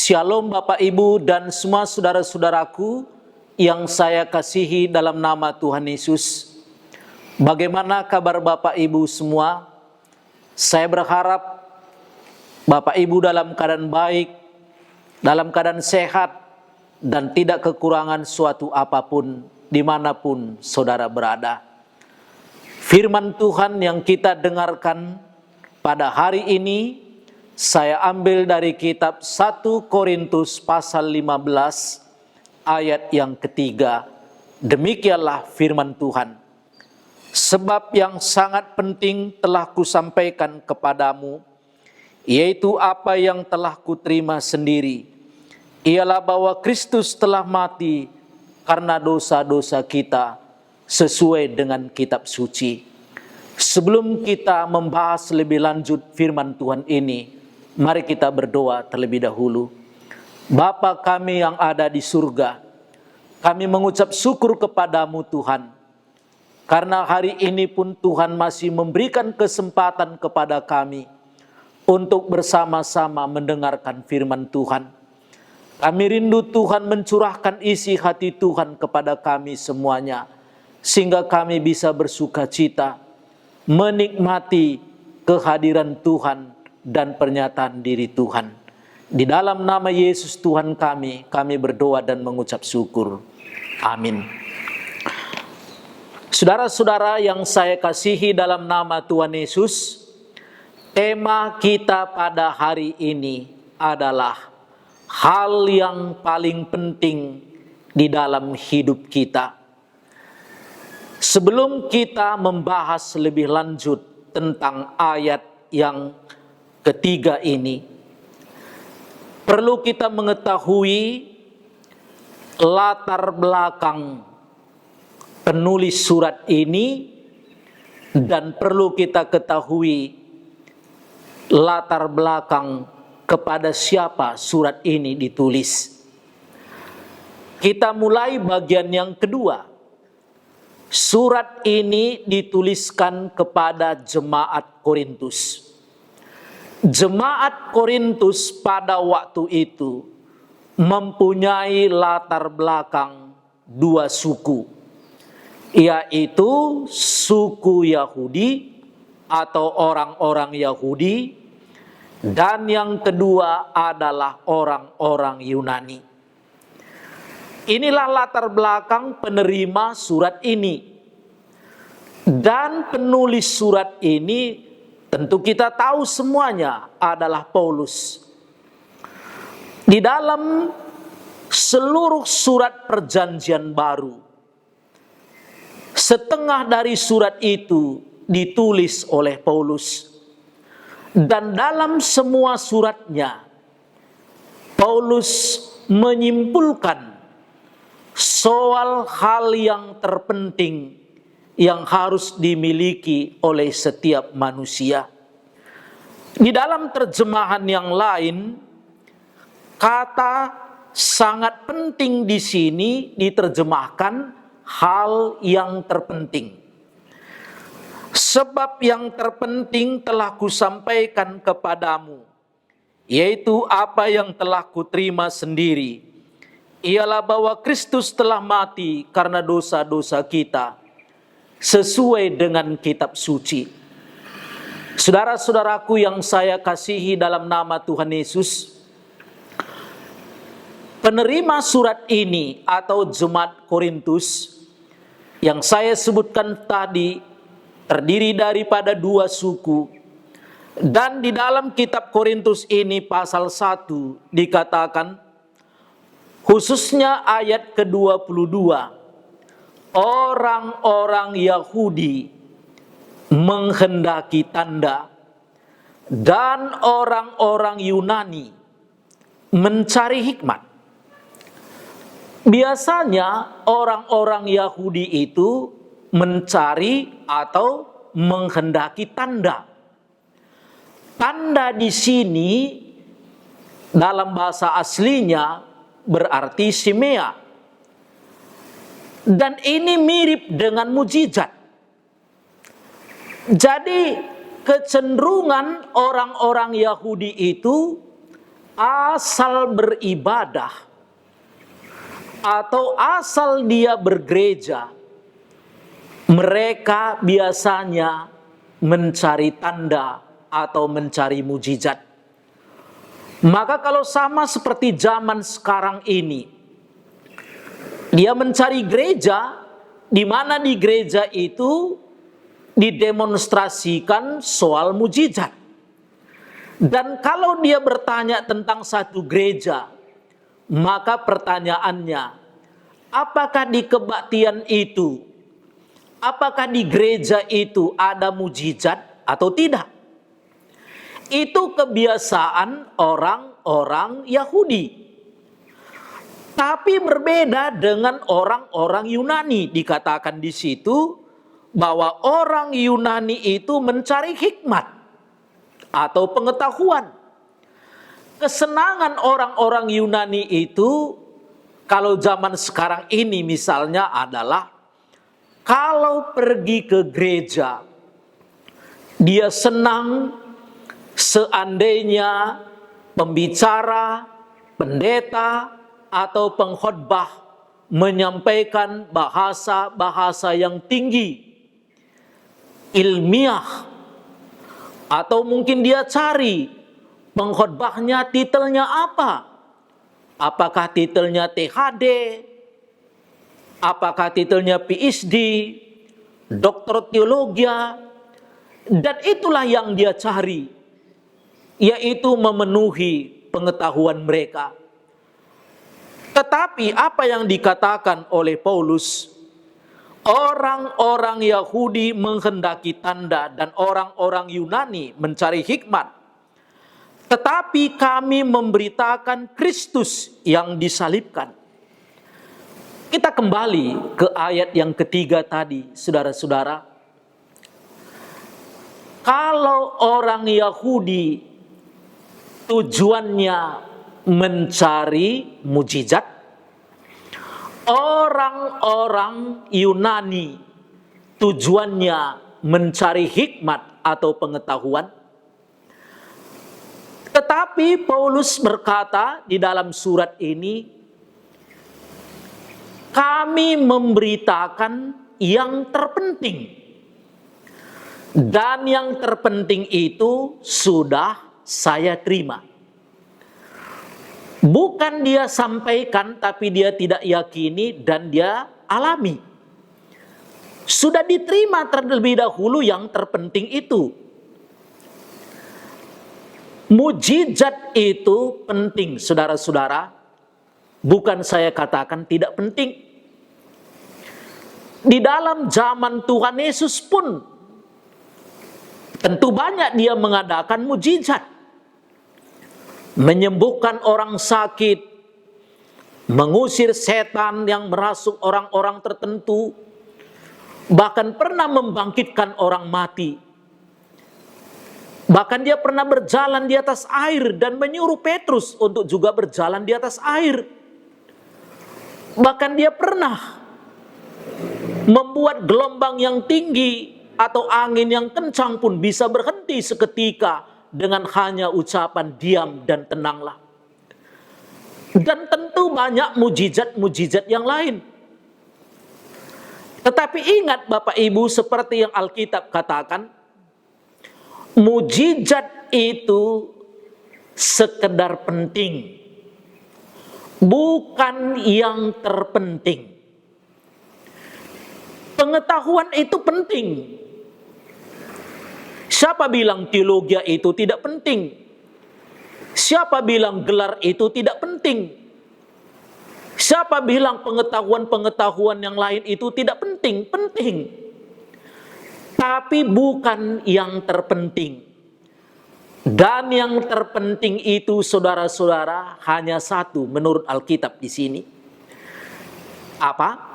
Shalom Bapak Ibu dan semua saudara-saudaraku yang saya kasihi dalam nama Tuhan Yesus. Bagaimana kabar Bapak Ibu semua? Saya berharap Bapak Ibu dalam keadaan baik, dalam keadaan sehat, dan tidak kekurangan suatu apapun dimanapun saudara berada. Firman Tuhan yang kita dengarkan pada hari ini saya ambil dari kitab 1 Korintus pasal 15 ayat yang ketiga. Demikianlah firman Tuhan. Sebab yang sangat penting telah kusampaikan kepadamu, yaitu apa yang telah kuterima sendiri. Ialah bahwa Kristus telah mati karena dosa-dosa kita sesuai dengan kitab suci. Sebelum kita membahas lebih lanjut firman Tuhan ini, mari kita berdoa terlebih dahulu. Bapa kami yang ada di surga, kami mengucap syukur kepadamu Tuhan. Karena hari ini pun Tuhan masih memberikan kesempatan kepada kami untuk bersama-sama mendengarkan firman Tuhan. Kami rindu Tuhan mencurahkan isi hati Tuhan kepada kami semuanya, sehingga kami bisa bersuka cita, menikmati kehadiran Tuhan dan pernyataan diri Tuhan. Di dalam nama Yesus Tuhan kami berdoa dan mengucap syukur. Amin. Saudara-saudara yang saya kasihi dalam nama Tuhan Yesus, tema kita pada hari ini adalah hal yang paling penting di dalam hidup kita. Sebelum kita membahas lebih lanjut tentang ayat yang ketiga ini, perlu kita mengetahui latar belakang penulis surat ini, dan perlu kita ketahui latar belakang kepada siapa surat ini ditulis. Kita mulai bagian yang kedua. Surat ini dituliskan kepada jemaat Korintus. Jemaat Korintus pada waktu itu mempunyai latar belakang dua suku, yaitu suku Yahudi atau orang-orang Yahudi, dan yang kedua adalah orang-orang Yunani. Inilah latar belakang penerima surat ini. Dan penulis surat ini tentu kita tahu semuanya adalah Paulus. Di dalam seluruh surat perjanjian baru, setengah dari surat itu ditulis oleh Paulus. Dan dalam semua suratnya, Paulus menyimpulkan soal hal yang terpenting yang harus dimiliki oleh setiap manusia. Di dalam terjemahan yang lain, kata sangat penting di sini diterjemahkan hal yang terpenting. Sebab yang terpenting telah kusampaikan kepadamu, yaitu apa yang telah kuterima sendiri. Ialah bahwa Kristus telah mati karena dosa-dosa kita, sesuai dengan kitab suci. Saudara-saudaraku yang saya kasihi dalam nama Tuhan Yesus, penerima surat ini atau jemaat Korintus yang saya sebutkan tadi terdiri daripada dua suku. Dan di dalam kitab Korintus ini pasal 1 dikatakan, khususnya ayat ke-22, orang-orang Yahudi menghendaki tanda dan orang-orang Yunani mencari hikmat. Biasanya orang-orang Yahudi itu mencari atau menghendaki tanda. Tanda di sini dalam bahasa aslinya berarti simea. Dan ini mirip dengan mujizat. Jadi kecenderungan orang-orang Yahudi itu asal beribadah atau asal dia bergereja, mereka biasanya mencari tanda atau mencari mujizat. Maka kalau sama seperti zaman sekarang ini, dia mencari gereja, di mana di gereja itu didemonstrasikan soal mujizat. Dan kalau dia bertanya tentang satu gereja, maka pertanyaannya, apakah di kebaktian itu, apakah di gereja itu ada mujizat atau tidak? Itu kebiasaan orang-orang Yahudi. Tapi berbeda dengan orang-orang Yunani. Dikatakan di situ bahwa orang Yunani itu mencari hikmat atau pengetahuan. Kesenangan orang-orang Yunani itu, kalau zaman sekarang ini misalnya adalah, kalau pergi ke gereja, dia senang seandainya pembicara, pendeta, atau pengkhotbah menyampaikan bahasa-bahasa yang tinggi, ilmiah, atau mungkin dia cari pengkhotbahnya titelnya apa? Apakah titelnya THD? Apakah titelnya PhD? Doktor teologi? Dan itulah yang dia cari, yaitu memenuhi pengetahuan mereka. Tetapi apa yang dikatakan oleh Paulus, orang-orang Yahudi menghendaki tanda dan orang-orang Yunani mencari hikmat. Tetapi kami memberitakan Kristus yang disalibkan. Kita kembali ke ayat yang ketiga tadi, saudara-saudara. Kalau orang Yahudi tujuannya mencari mujizat, orang-orang Yunani tujuannya mencari hikmat atau pengetahuan. Tetapi Paulus berkata di dalam surat ini, kami memberitakan yang terpenting. Dan yang terpenting itu sudah saya terima. Bukan dia sampaikan, tapi dia tidak yakini dan dia alami. Sudah diterima terlebih dahulu yang terpenting itu. Mujizat itu penting, saudara-saudara. Bukan saya katakan tidak penting. Di dalam zaman Tuhan Yesus pun, tentu banyak dia mengadakan mujizat. Menyembuhkan orang sakit, mengusir setan yang merasuk orang-orang tertentu, bahkan pernah membangkitkan orang mati. Bahkan dia pernah berjalan di atas air dan menyuruh Petrus untuk juga berjalan di atas air. Bahkan dia pernah membuat gelombang yang tinggi atau angin yang kencang pun bisa berhenti seketika dengan hanya ucapan diam dan tenanglah. Dan tentu banyak mujizat-mujizat yang lain. Tetapi ingat Bapak Ibu, seperti yang Alkitab katakan, mujizat itu sekedar penting, bukan yang terpenting. Pengetahuan itu penting. Siapa bilang teologi itu tidak penting? Siapa bilang gelar itu tidak penting? Siapa bilang pengetahuan-pengetahuan yang lain itu tidak penting? Penting. Tapi bukan yang terpenting. Dan yang terpenting itu, saudara-saudara, hanya satu menurut Alkitab di sini. Apa?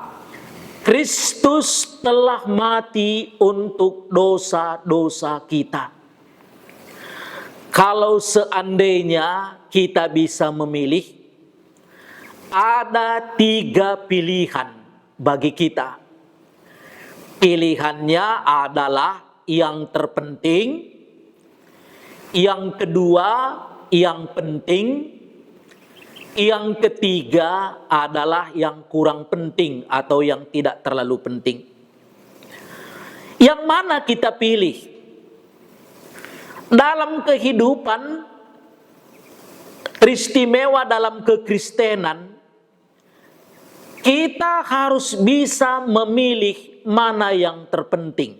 Kristus telah mati untuk dosa-dosa kita. Kalau seandainya kita bisa memilih, ada 3 pilihan bagi kita. Pilihannya adalah yang terpenting, yang kedua yang penting, Yang ketiga adalah yang kurang penting atau yang tidak terlalu penting. Yang mana kita pilih? Dalam kehidupan istimewa dalam kekristenan, kita harus bisa memilih mana yang terpenting.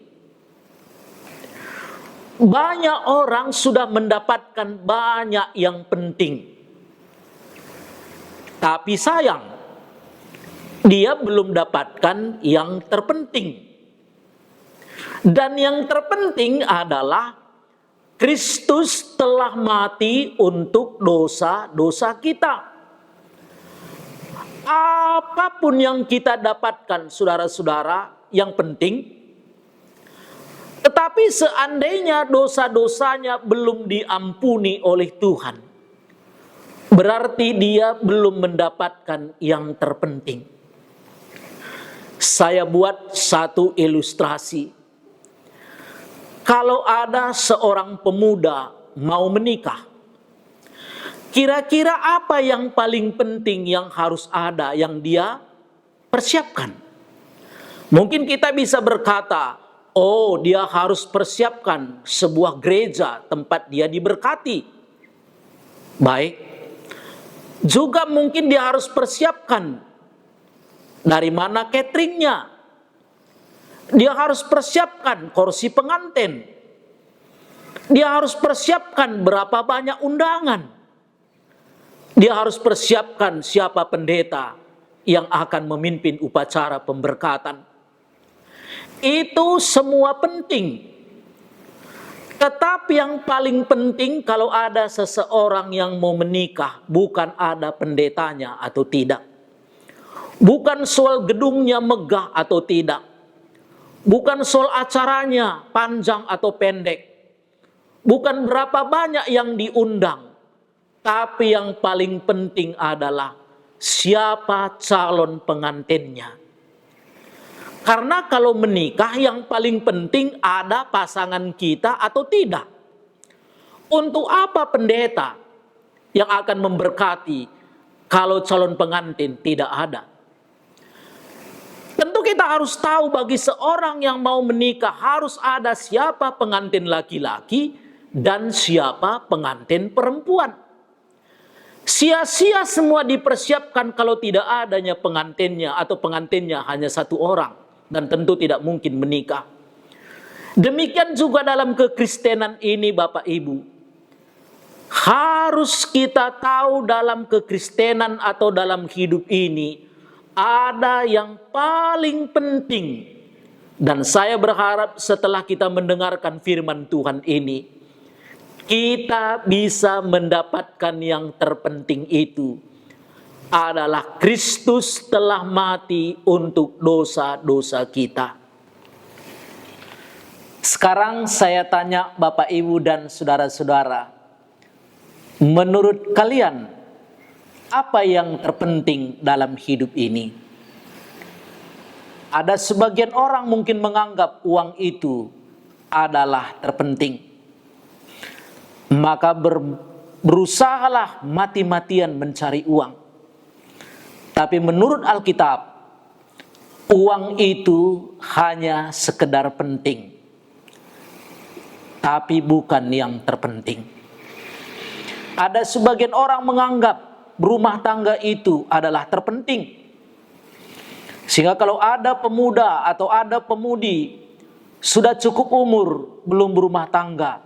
Banyak orang sudah mendapatkan banyak yang penting. Tapi sayang, dia belum dapatkan yang terpenting. Dan yang terpenting adalah Kristus telah mati untuk dosa-dosa kita. Apapun yang kita dapatkan, saudara-saudara, yang penting. Tetapi seandainya dosa-dosanya belum diampuni oleh Tuhan, berarti dia belum mendapatkan yang terpenting. Saya buat satu ilustrasi. Kalau ada seorang pemuda mau menikah, kira-kira apa yang paling penting yang harus ada yang dia persiapkan? Mungkin kita bisa berkata, oh, dia harus persiapkan sebuah gereja tempat dia diberkati. Baik. Juga mungkin dia harus persiapkan dari mana cateringnya. Dia harus persiapkan kursi pengantin. Dia harus persiapkan berapa banyak undangan. Dia harus persiapkan siapa pendeta yang akan memimpin upacara pemberkatan. Itu semua penting. Tetapi yang paling penting kalau ada seseorang yang mau menikah, bukan ada pendetanya atau tidak. Bukan soal gedungnya megah atau tidak. Bukan soal acaranya panjang atau pendek. Bukan berapa banyak yang diundang. Tapi yang paling penting adalah siapa calon pengantinnya. Karena kalau menikah yang paling penting ada pasangan kita atau tidak. Untuk apa pendeta yang akan memberkati kalau calon pengantin tidak ada? Tentu kita harus tahu bagi seorang yang mau menikah harus ada siapa pengantin laki-laki dan siapa pengantin perempuan. Sia-sia semua dipersiapkan kalau tidak adanya pengantinnya atau pengantinnya hanya satu orang. Dan tentu tidak mungkin menikah. Demikian juga dalam kekristenan ini Bapak Ibu. Harus kita tahu dalam kekristenan atau dalam hidup ini ada yang paling penting. Dan saya berharap setelah kita mendengarkan firman Tuhan ini, kita bisa mendapatkan yang terpenting itu. Adalah Kristus telah mati untuk dosa-dosa kita. Sekarang saya tanya Bapak Ibu dan saudara-saudara, menurut kalian apa yang terpenting dalam hidup ini? Ada sebagian orang mungkin menganggap uang itu adalah terpenting. Maka berusahalah mati-matian mencari uang. Tapi menurut Alkitab, uang itu hanya sekedar penting. Tapi bukan yang terpenting. Ada sebagian orang menganggap berumah tangga itu adalah terpenting. Sehingga kalau ada pemuda atau ada pemudi sudah cukup umur belum berumah tangga,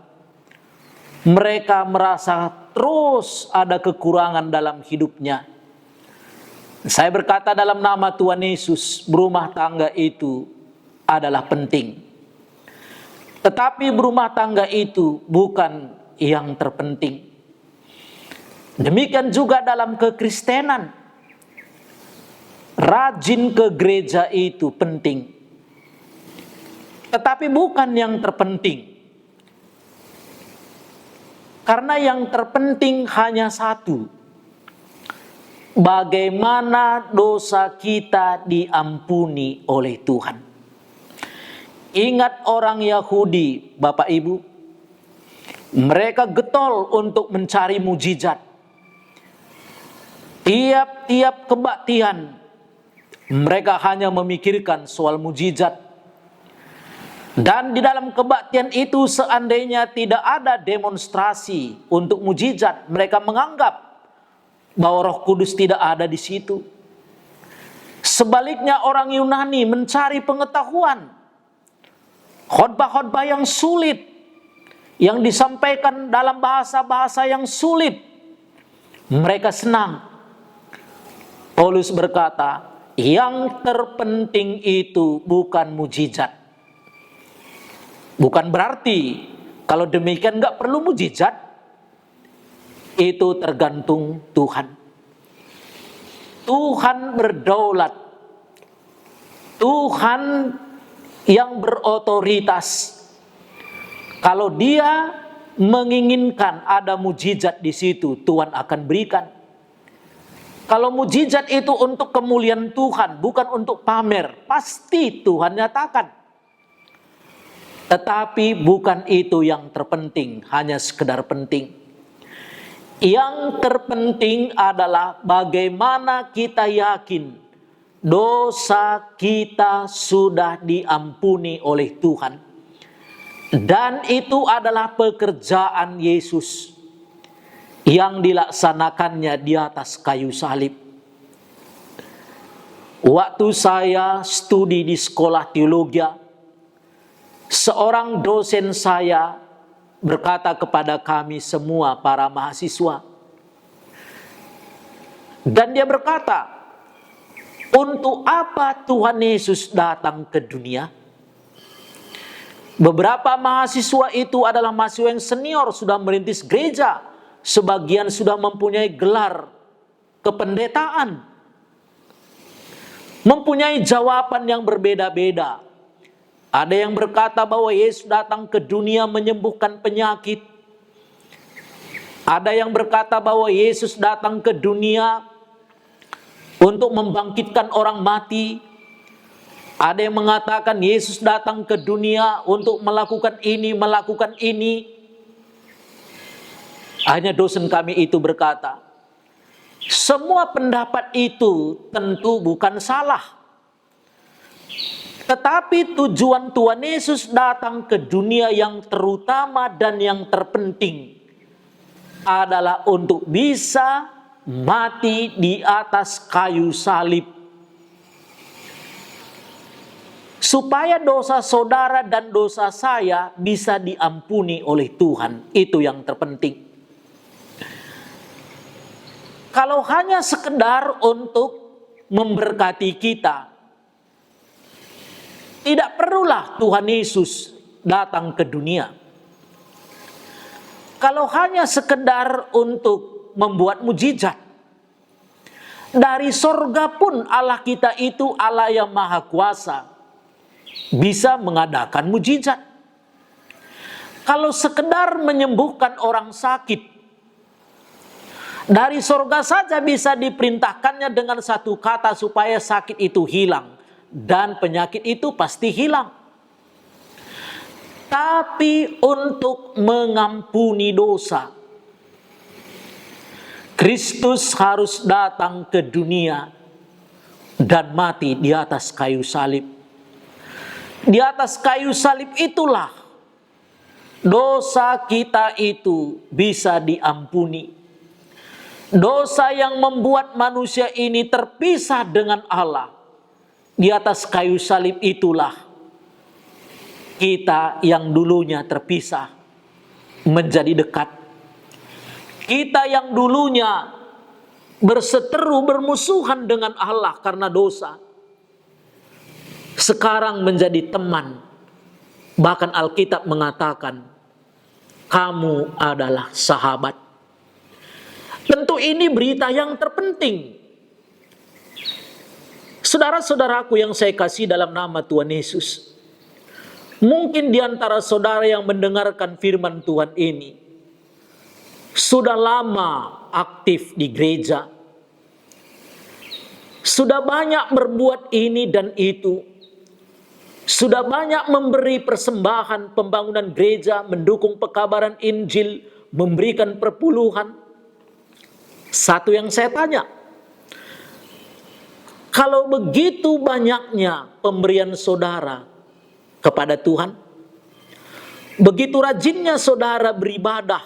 mereka merasa terus ada kekurangan dalam hidupnya. Saya berkata dalam nama Tuhan Yesus, berumah tangga itu adalah penting. Tetapi berumah tangga itu bukan yang terpenting. Demikian juga dalam kekristenan. Rajin ke gereja itu penting. Tetapi bukan yang terpenting. Karena yang terpenting hanya satu. Bagaimana dosa kita diampuni oleh Tuhan. Ingat orang Yahudi, Bapak Ibu. Mereka getol untuk mencari mujizat. tiap-tiap kebaktian mereka hanya memikirkan soal mujizat. Dan di dalam kebaktian itu seandainya tidak ada demonstrasi untuk mujizat, mereka menganggap bahwa Roh Kudus tidak ada di situ. Sebaliknya orang Yunani mencari pengetahuan. Khotbah-khotbah yang sulit, yang disampaikan dalam bahasa-bahasa yang sulit, mereka senang. Paulus berkata, yang terpenting itu bukan mujizat. Bukan berarti kalau demikian nggak perlu mujizat. Itu tergantung Tuhan. Tuhan berdaulat. Tuhan yang berotoritas. Kalau Dia menginginkan ada mujizat di situ, Tuhan akan berikan. Kalau mujizat itu untuk kemuliaan Tuhan, bukan untuk pamer, pasti Tuhan nyatakan. Tetapi bukan itu yang terpenting, hanya sekedar penting. Yang terpenting adalah bagaimana kita yakin dosa kita sudah diampuni oleh Tuhan. Dan itu adalah pekerjaan Yesus yang dilaksanakannya di atas kayu salib. Waktu saya studi di sekolah teologi, seorang dosen saya berkata kepada kami semua para mahasiswa. Dan dia berkata, untuk apa Tuhan Yesus datang ke dunia? Beberapa mahasiswa itu adalah mahasiswa yang senior, sudah merintis gereja. Sebagian sudah mempunyai gelar kependetaan. Mempunyai jawaban yang berbeda-beda. Ada yang berkata bahwa Yesus datang ke dunia menyembuhkan penyakit. Ada yang berkata bahwa Yesus datang ke dunia untuk membangkitkan orang mati. Ada yang mengatakan Yesus datang ke dunia untuk melakukan ini, melakukan ini. Hanya dosen kami itu berkata, semua pendapat itu tentu bukan salah. Tetapi tujuan Tuhan Yesus datang ke dunia yang terutama dan yang terpenting adalah untuk bisa mati di atas kayu salib. Supaya dosa saudara dan dosa saya bisa diampuni oleh Tuhan. Itu yang terpenting. Kalau hanya sekedar untuk memberkati kita, tidak perlulah Tuhan Yesus datang ke dunia. Kalau hanya sekedar untuk membuat mujizat, dari sorga pun Allah kita itu Allah yang maha kuasa, bisa mengadakan mujizat. Kalau sekedar menyembuhkan orang sakit, dari sorga saja bisa diperintahkannya dengan satu kata supaya sakit itu hilang. Dan penyakit itu pasti hilang. Tapi untuk mengampuni dosa, Kristus harus datang ke dunia dan mati di atas kayu salib. Di atas kayu salib itulah dosa kita itu bisa diampuni. Dosa yang membuat manusia ini terpisah dengan Allah. Di atas kayu salib itulah kita yang dulunya terpisah menjadi dekat. Kita yang dulunya berseteru, bermusuhan dengan Allah karena dosa, sekarang menjadi teman. Bahkan Alkitab mengatakan, kamu adalah sahabat. Tentu ini berita yang terpenting. Saudara-saudaraku yang saya kasih dalam nama Tuhan Yesus, mungkin di antara saudara yang mendengarkan firman Tuhan ini sudah lama aktif di gereja, sudah banyak berbuat ini dan itu, sudah banyak memberi persembahan pembangunan gereja, mendukung pekabaran Injil, memberikan perpuluhan. Satu yang saya tanya, Kalau begitu banyaknya pemberian saudara kepada Tuhan, begitu rajinnya saudara beribadah,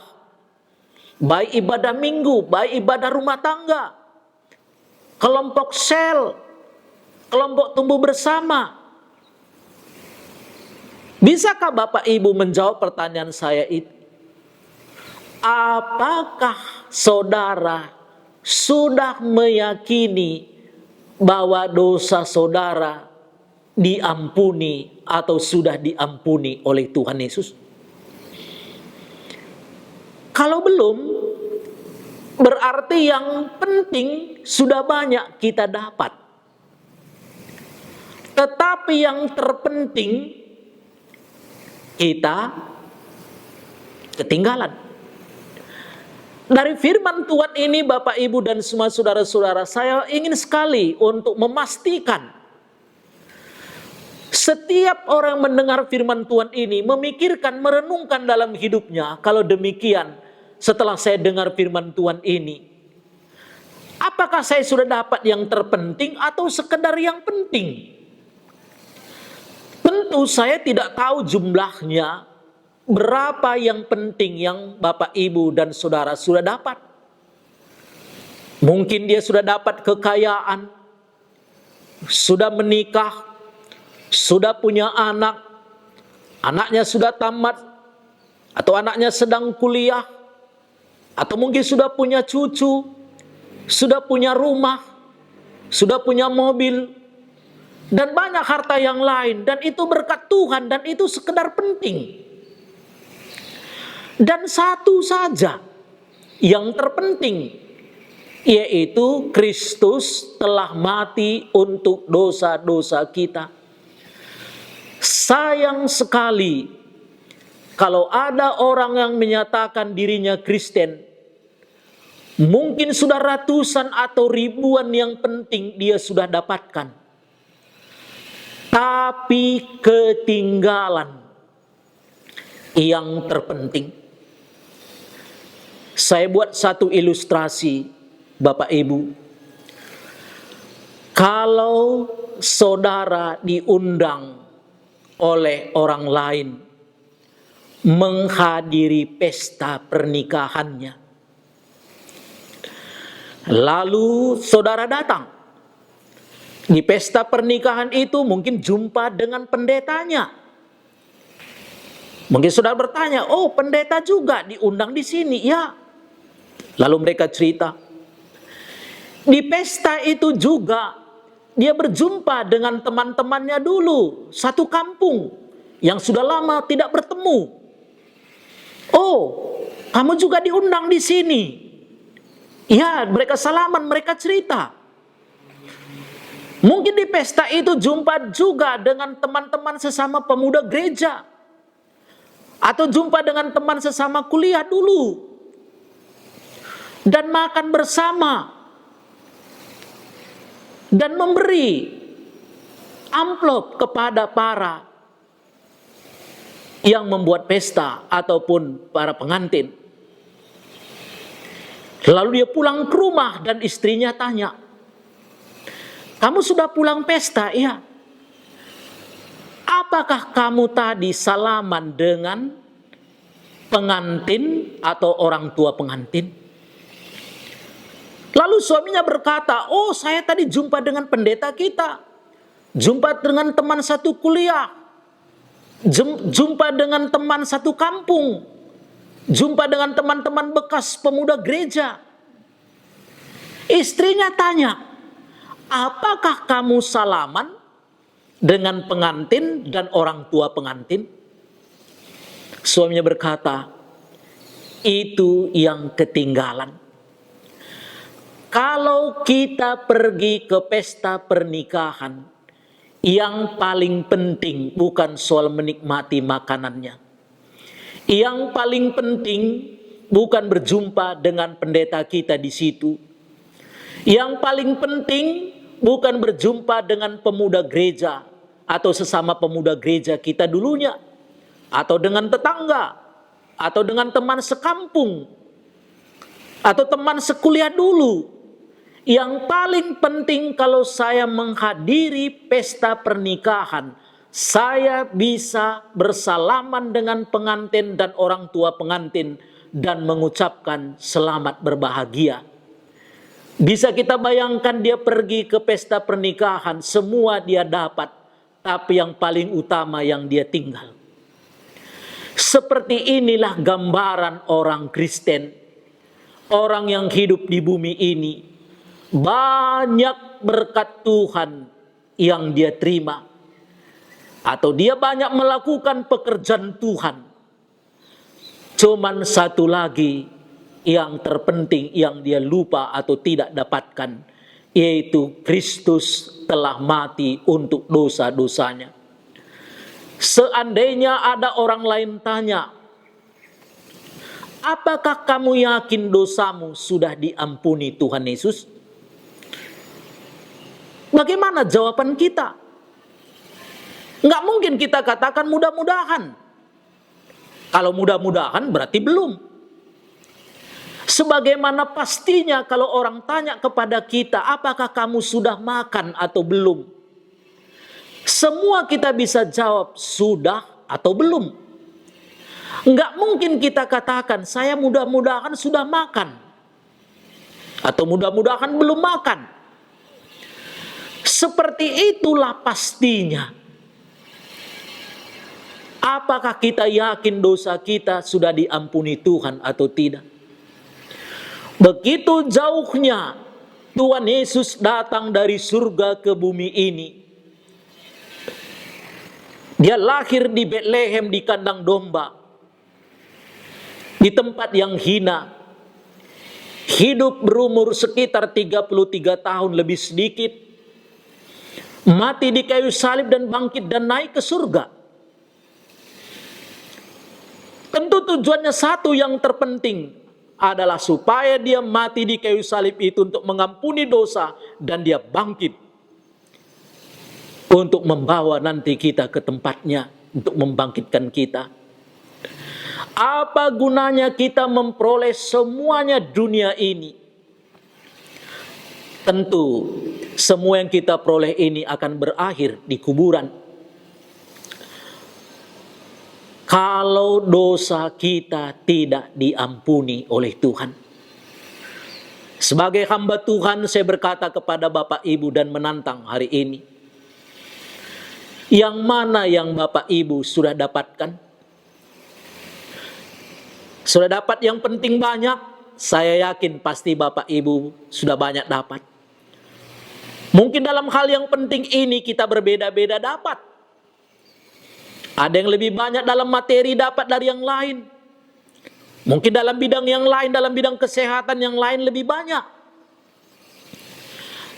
baik ibadah minggu, baik ibadah rumah tangga, kelompok sel, kelompok tumbuh bersama. Bisakah Bapak Ibu menjawab pertanyaan saya itu? Apakah saudara sudah meyakini bahwa dosa saudara diampuni atau sudah diampuni oleh Tuhan Yesus? Kalau belum, berarti yang penting sudah banyak kita dapat. Tetapi yang terpenting kita ketinggalan. Dari firman Tuhan ini Bapak Ibu dan semua saudara-saudara, saya ingin sekali untuk memastikan setiap orang mendengar firman Tuhan ini memikirkan, merenungkan dalam hidupnya. Kalau demikian, setelah saya dengar firman Tuhan ini, apakah saya sudah dapat yang terpenting atau sekedar yang penting? Tentu saya tidak tahu jumlahnya, berapa yang penting yang Bapak, Ibu, dan Saudara sudah dapat. Mungkin dia sudah dapat kekayaan, sudah menikah, sudah punya anak, anaknya sudah tamat, atau anaknya sedang kuliah, atau mungkin sudah punya cucu, sudah punya rumah, sudah punya mobil, dan banyak harta yang lain. Dan itu berkat Tuhan, dan itu sekedar penting. Dan satu saja yang terpenting, yaitu Kristus telah mati untuk dosa-dosa kita. Sayang sekali kalau ada orang yang menyatakan dirinya Kristen, mungkin sudah ratusan atau ribuan yang penting dia sudah dapatkan, tapi ketinggalan yang terpenting. Saya buat satu ilustrasi, Bapak Ibu. Kalau saudara diundang oleh orang lain menghadiri pesta pernikahannya, lalu saudara datang. Di pesta pernikahan itu mungkin jumpa dengan pendetanya. Mungkin saudara bertanya, oh pendeta juga diundang di sini, ya. Lalu mereka cerita, di pesta itu juga dia berjumpa dengan teman-temannya dulu, satu kampung yang sudah lama tidak bertemu. Oh, kamu juga diundang di sini. Ya, mereka salaman, mereka cerita. Mungkin di pesta itu jumpa juga dengan teman-teman sesama pemuda gereja, atau jumpa dengan teman sesama kuliah dulu, dan makan bersama, dan memberi amplop kepada para yang membuat pesta ataupun para pengantin. Lalu dia pulang ke rumah dan istrinya tanya, kamu sudah pulang pesta? Iya. Apakah kamu tadi salaman dengan pengantin atau orang tua pengantin? Lalu suaminya berkata, oh saya tadi jumpa dengan pendeta kita, jumpa dengan teman satu kuliah, jumpa dengan teman satu kampung, jumpa dengan teman-teman bekas pemuda gereja. Istrinya tanya, apakah kamu salaman dengan pengantin dan orang tua pengantin? Suaminya berkata, itu yang ketinggalan. Kalau kita pergi ke pesta pernikahan, yang paling penting bukan soal menikmati makanannya. Yang paling penting bukan berjumpa dengan pendeta kita di situ. Yang paling penting bukan berjumpa dengan pemuda gereja atau sesama pemuda gereja kita dulunya, atau dengan tetangga, atau dengan teman sekampung, atau teman sekuliah dulu. Yang paling penting kalau saya menghadiri pesta pernikahan, saya bisa bersalaman dengan pengantin dan orang tua pengantin dan mengucapkan selamat berbahagia. Bisa kita bayangkan dia pergi ke pesta pernikahan, semua dia dapat, tapi yang paling utama yang dia tinggal. Seperti inilah gambaran orang Kristen, orang yang hidup di bumi ini. Banyak berkat Tuhan yang dia terima, atau dia banyak melakukan pekerjaan Tuhan. Cuman satu lagi yang terpenting yang dia lupa atau tidak dapatkan, yaitu Kristus telah mati untuk dosa-dosanya. Seandainya ada orang lain tanya, apakah kamu yakin dosamu sudah diampuni Tuhan Yesus? Bagaimana jawaban kita? Nggak mungkin kita katakan mudah-mudahan. Kalau mudah-mudahan berarti belum. Sebagaimana pastinya kalau orang tanya kepada kita, apakah kamu sudah makan atau belum? Semua kita bisa jawab sudah atau belum. Nggak mungkin kita katakan saya mudah-mudahan sudah makan. Atau mudah-mudahan belum makan. Seperti itulah pastinya. Apakah kita yakin dosa kita sudah diampuni Tuhan atau tidak? Begitu jauhnya Tuhan Yesus datang dari surga ke bumi ini. Dia lahir di Betlehem di kandang domba. Di tempat yang hina. Hidup berumur sekitar 33 tahun lebih sedikit. Mati di kayu salib dan bangkit dan naik ke surga. Tentu tujuannya satu yang terpenting adalah supaya dia mati di kayu salib itu untuk mengampuni dosa dan dia bangkit untuk membawa nanti kita ke tempatnya, untuk membangkitkan kita. Apa gunanya kita memperoleh semuanya dunia ini? Tentu semua yang kita peroleh ini akan berakhir di kuburan. Kalau dosa kita tidak diampuni oleh Tuhan. Sebagai hamba Tuhan, saya berkata kepada Bapak Ibu dan menantang hari ini. Yang mana yang Bapak Ibu sudah dapatkan? Sudah dapat yang penting banyak? Saya yakin pasti Bapak Ibu sudah banyak dapat. Mungkin dalam hal yang penting ini kita berbeda-beda dapat. Ada yang lebih banyak dalam materi dapat dari yang lain. Mungkin dalam bidang yang lain, dalam bidang kesehatan yang lain lebih banyak.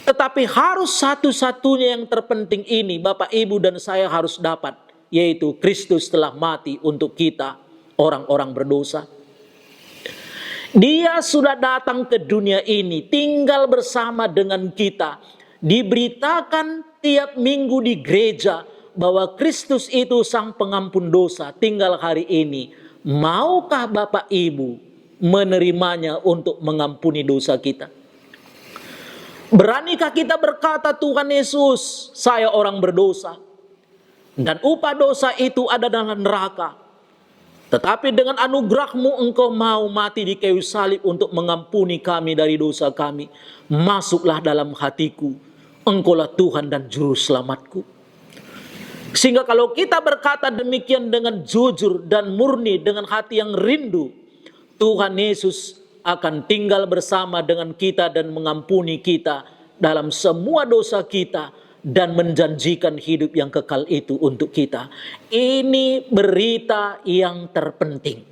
Tetapi harus satu-satunya yang terpenting ini Bapak Ibu dan saya harus dapat. Yaitu Kristus telah mati untuk kita, orang-orang berdosa. Dia sudah datang ke dunia ini, tinggal bersama dengan kita. Diberitakan tiap minggu di gereja bahwa Kristus itu sang pengampun dosa, tinggal hari ini. Maukah Bapak Ibu menerimanya untuk mengampuni dosa kita? Beranikah kita berkata, Tuhan Yesus, saya orang berdosa, dan upah dosa itu ada dalam neraka. Tetapi dengan anugerah-Mu Engkau mau mati di kayu salib untuk mengampuni kami dari dosa kami. Masuklah dalam hatiku, Engkaulah Tuhan dan Juru Selamatku. Sehingga kalau kita berkata demikian dengan jujur dan murni, dengan hati yang rindu, Tuhan Yesus akan tinggal bersama dengan kita dan mengampuni kita dalam semua dosa kita dan menjanjikan hidup yang kekal itu untuk kita. Ini berita yang terpenting.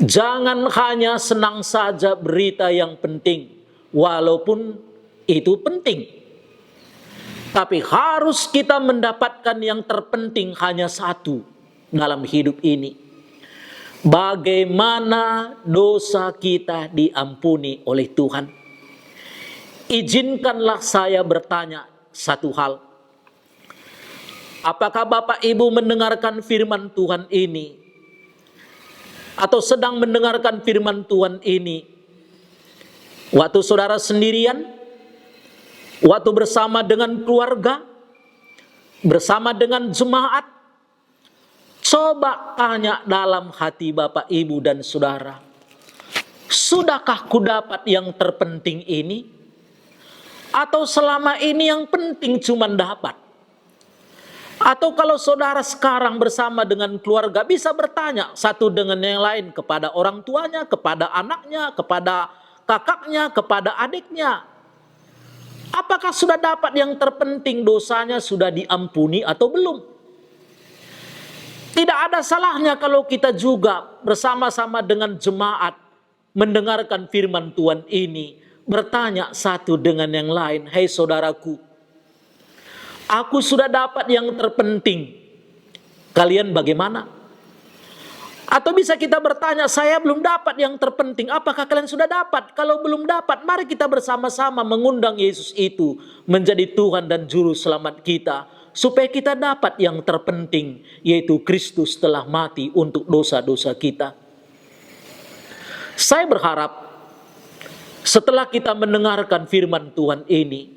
Jangan hanya senang saja berita yang penting, walaupun itu penting. Tapi harus kita mendapatkan yang terpenting hanya satu dalam hidup ini. Bagaimana dosa kita diampuni oleh Tuhan. Izinkanlah saya bertanya satu hal. Apakah Bapak Ibu mendengarkan firman Tuhan ini? Atau sedang mendengarkan firman Tuhan ini? Waktu saudara sendirian, waktu bersama dengan keluarga, bersama dengan jemaat, coba tanya dalam hati Bapak, Ibu, dan saudara, sudahkah ku dapat yang terpenting ini? Atau selama ini yang penting cuma dapat? Atau kalau saudara sekarang bersama dengan keluarga bisa bertanya satu dengan yang lain kepada orang tuanya, kepada anaknya, kepada kakaknya, kepada adiknya. Apakah sudah dapat yang terpenting, dosanya sudah diampuni atau belum? Tidak ada salahnya kalau kita juga bersama-sama dengan jemaat mendengarkan firman Tuhan ini, bertanya satu dengan yang lain, "Hei saudaraku, aku sudah dapat yang terpenting. Kalian bagaimana?" Atau bisa kita bertanya, "Saya belum dapat yang terpenting. Apakah kalian sudah dapat?" Kalau belum dapat, mari kita bersama-sama mengundang Yesus itu menjadi Tuhan dan Juru Selamat kita, supaya kita dapat yang terpenting, yaitu Kristus telah mati untuk dosa-dosa kita. Saya berharap setelah kita mendengarkan firman Tuhan ini,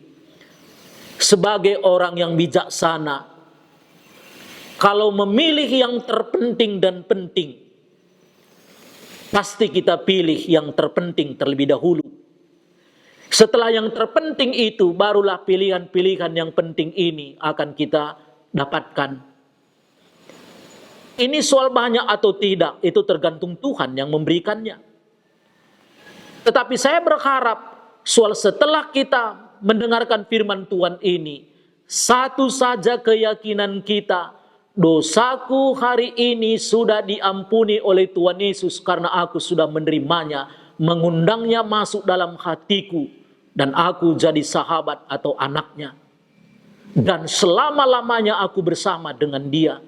sebagai orang yang bijaksana, kalau memilih yang terpenting dan penting, pasti kita pilih yang terpenting terlebih dahulu. Setelah yang terpenting itu, barulah pilihan-pilihan yang penting ini akan kita dapatkan. Ini soal banyak atau tidak, itu tergantung Tuhan yang memberikannya. Tetapi saya berharap soal setelah kita mendengarkan firman Tuhan ini, satu saja keyakinan kita, dosaku hari ini sudah diampuni oleh Tuhan Yesus karena aku sudah menerimanya, mengundangnya masuk dalam hatiku, dan aku jadi sahabat atau anaknya. Dan selama-lamanya aku bersama dengan dia.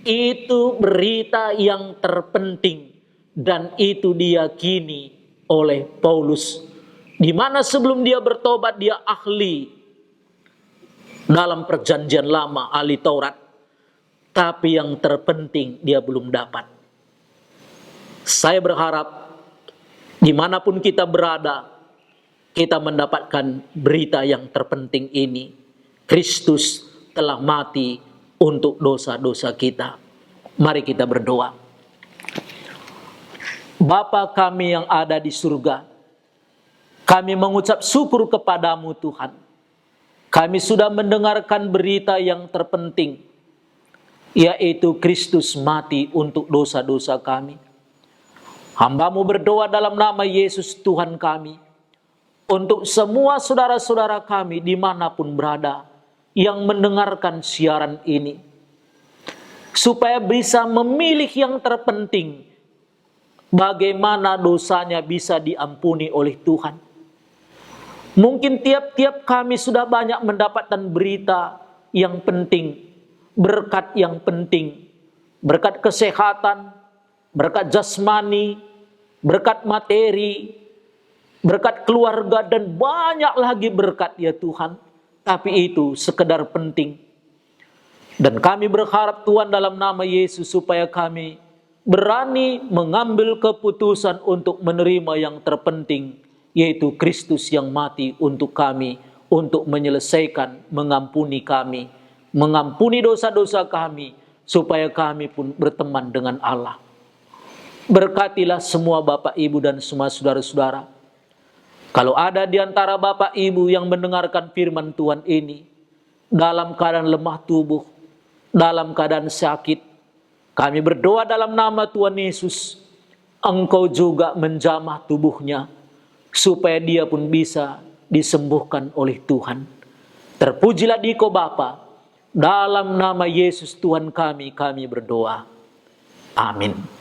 Itu berita yang terpenting, dan itu diyakini oleh Paulus. Di mana sebelum dia bertobat, dia ahli dalam perjanjian lama, ahli Taurat. Tapi yang terpenting dia belum dapat. Saya berharap dimanapun kita berada, kita mendapatkan berita yang terpenting ini. Kristus telah mati untuk dosa-dosa kita. Mari kita berdoa. Bapa kami yang ada di surga, kami mengucap syukur kepadamu Tuhan. Kami sudah mendengarkan berita yang terpenting, yaitu Kristus mati untuk dosa-dosa kami. Hamba-Mu berdoa dalam nama Yesus Tuhan kami, untuk semua saudara-saudara kami dimanapun berada yang mendengarkan siaran ini, supaya bisa memilih yang terpenting, bagaimana dosanya bisa diampuni oleh Tuhan. Mungkin tiap-tiap kami sudah banyak mendapatkan berita yang penting, berkat yang penting, berkat kesehatan, berkat jasmani, berkat materi, berkat keluarga, dan banyak lagi berkat ya Tuhan. Tapi itu sekedar penting. Dan kami berharap Tuhan dalam nama Yesus supaya kami berani mengambil keputusan untuk menerima yang terpenting, yaitu Kristus yang mati untuk kami, untuk menyelesaikan, mengampuni kami, mengampuni dosa-dosa kami, supaya kami pun berteman dengan Allah. Berkatilah semua Bapak, Ibu, dan semua saudara-saudara. Kalau ada di antara Bapak Ibu yang mendengarkan firman Tuhan ini, dalam keadaan lemah tubuh, dalam keadaan sakit, kami berdoa dalam nama Tuhan Yesus, Engkau juga menjamah tubuhnya, supaya dia pun bisa disembuhkan oleh Tuhan. Terpujilah Dikau Bapa, dalam nama Yesus Tuhan kami berdoa. Amin.